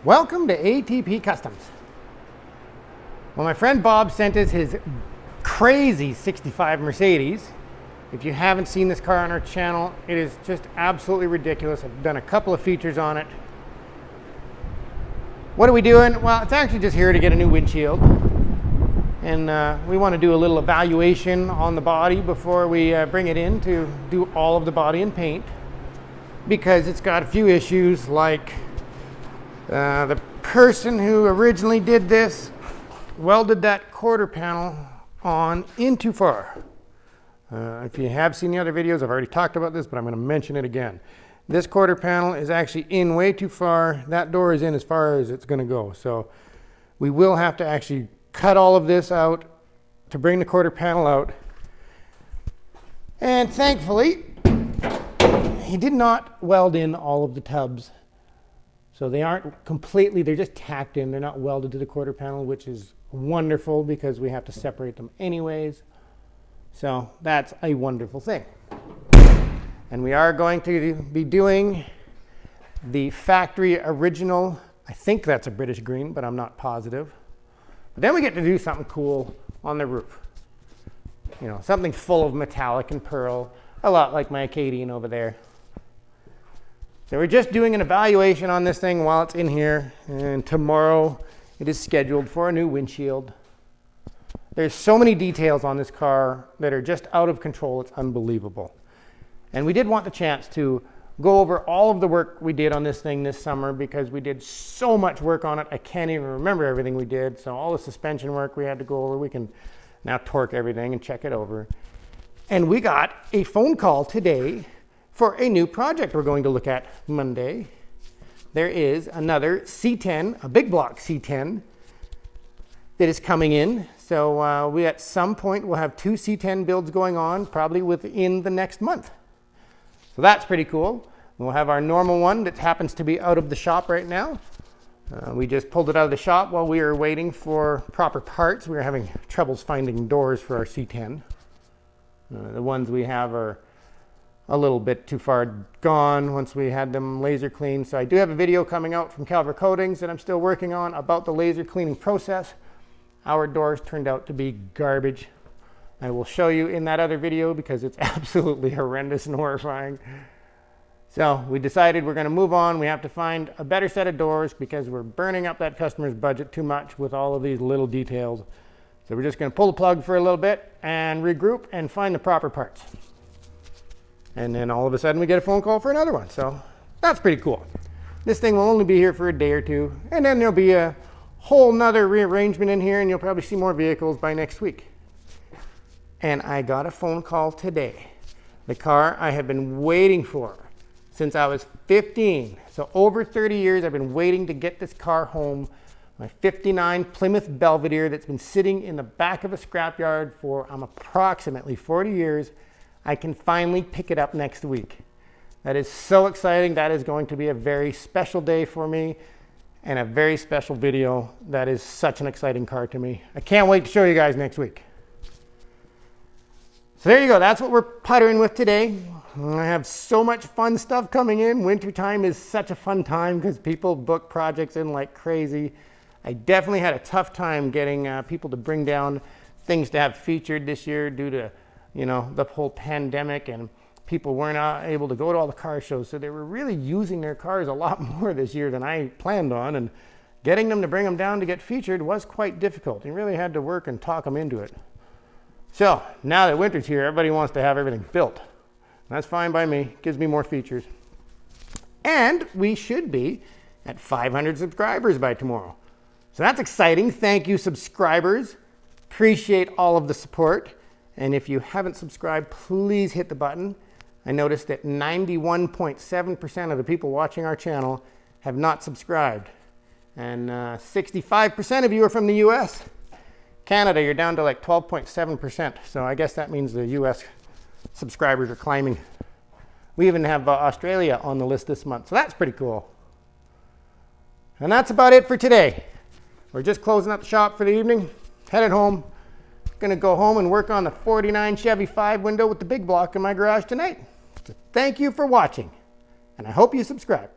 Welcome to ATP Customs. Well, my friend Bob sent us his crazy 65 Mercedes. If you haven't seen this car on our channel, it is just absolutely ridiculous. I've done a couple of features on it. What are we doing? Well, it's actually just here to get a new windshield. And we want to do a little evaluation on the body before we bring it in to do all of the body and paint, because it's got a few issues, like the person who originally did this welded that quarter panel on in too far. If you have seen the other videos, I've already talked about this, but I'm going to mention it again. This quarter panel is actually in way too far. That door is in as far as it's going to go. So we will have to actually cut all of this out to bring the quarter panel out. And thankfully, he did not weld in all of the tubs. So they aren't completely, they're just tacked in. They're not welded to the quarter panel, which is wonderful because we have to separate them anyways. So that's a wonderful thing. And we are going to be doing the factory original. I think that's a British green, but I'm not positive. But then we get to do something cool on the roof. You know, something full of metallic and pearl, a lot like my Acadian over there. So we're just doing an evaluation on this thing while it's in here, and tomorrow it is scheduled for a new windshield. There's so many details on this car that are just out of control. It's unbelievable. And we did want the chance to go over all of the work we did on this thing this summer, because we did so much work on it. I can't even remember everything we did. So all the suspension work we had to go over, we can now torque everything and check it over. And we got a phone call today for a new project we're going to look at Monday. There is another C10, a big block C10 that is coming in. So we at some point will have two C10 builds going on, probably within the next month. So that's pretty cool. We'll have our normal one that happens to be out of the shop right now. We just pulled it out of the shop while we were waiting for proper parts. We were having troubles finding doors for our C10. The ones we have are a little bit too far gone once we had them laser cleaned. So I do have a video coming out from Calver Coatings that I'm still working on about the laser cleaning process. Our doors turned out to be garbage. I will show you in that other video because it's absolutely horrendous and horrifying. So we decided we're going to move on. We have to find a better set of doors because we're burning up that customer's budget too much with all of these little details. So we're just going to pull the plug for a little bit and regroup and find the proper parts. And then all of a sudden we get a phone call for another one. So that's pretty cool. This thing will only be here for a day or two, and then there'll be a whole nother rearrangement in here, and you'll probably see more vehicles by next week. And I got a phone call today. The car I have been waiting for since I was 15. So over 30 years I've been waiting to get this car home. My 59 Plymouth Belvedere that's been sitting in the back of a scrapyard for approximately 40 years. I can finally pick it up next week. That is so exciting. That is going to be a very special day for me and a very special video. That is such an exciting car to me. I can't wait to show you guys next week. So there you go. That's what we're puttering with today. I have so much fun stuff coming in. Wintertime is such a fun time because people book projects in like crazy. I definitely had a tough time getting people to bring down things to have featured this year due to, you know, the whole pandemic, and people weren't able to go to all the car shows. So they were really using their cars a lot more this year than I planned on, and getting them to bring them down to get featured was quite difficult. You really had to work and talk them into it. So now that winter's here, everybody wants to have everything built. That's fine by me. Gives me more features. And we should be at 500 subscribers by tomorrow. So that's exciting. Thank you, subscribers. Appreciate all of the support. And if you haven't subscribed, please hit the button. I noticed that 91.7% of the people watching our channel have not subscribed. And 65% of you are from the US. Canada, you're down to like 12.7%. So I guess that means the US subscribers are climbing. We even have Australia on the list this month. So that's pretty cool. And that's about it for today. We're just closing up the shop for the evening. Headed home. Gonna go home and work on the 49 Chevy 5 window with the big block in my garage tonight. So thank you for watching, and I hope you subscribe.